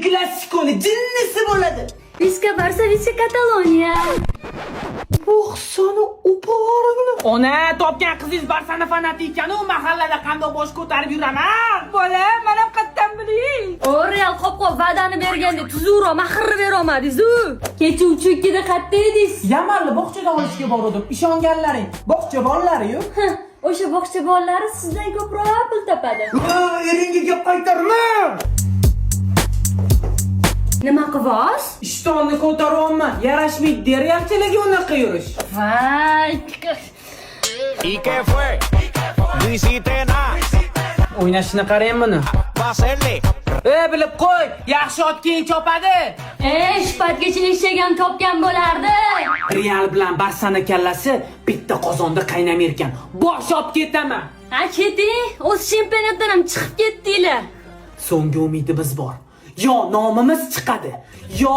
klassikoni jinnisi bo'ladi. Viska Barsa, Viska Kataloniya. Oqsoni uporigini. Ona, topgan qizingiz Barsani fanati ekan-u, mahallada qanday bosh ko'tarib yuraman. Bola, mana qayerdan biling? O Real qopqop va'dani berganda tuzukroq mahirni berolmadingiz-ku. Kecha uchikkida qayerda edingiz? Yamalni bog'chadan olishga bordim. Ishonganlaring, bog'cha bolalari-yu. O'sha bog'cha bolalari sizdan ko'proq pul topadi. Eringga gap qaytarma. Nima qilasiz? Ishtonni ko'taryapman. Yarashmaydi, deryanchilarga unaqa yurish. Voy. ¿Y qué fue? No hiciste nada. O'ynashini qarang buni. Va a hacerle. Bilib qo'y, yaxshi ot keyin chopadi. Shpatgacha eshagan topgan bo'lardi. Real bilan Barsani kallasi bitta qozonda qaynamay ekan. Bosh olib ketaman. Ha, keting. O'z chempionatdan ham chiqib ketdinglar. So'nggi umidimiz bor. Yo nomimiz chiqadi, yo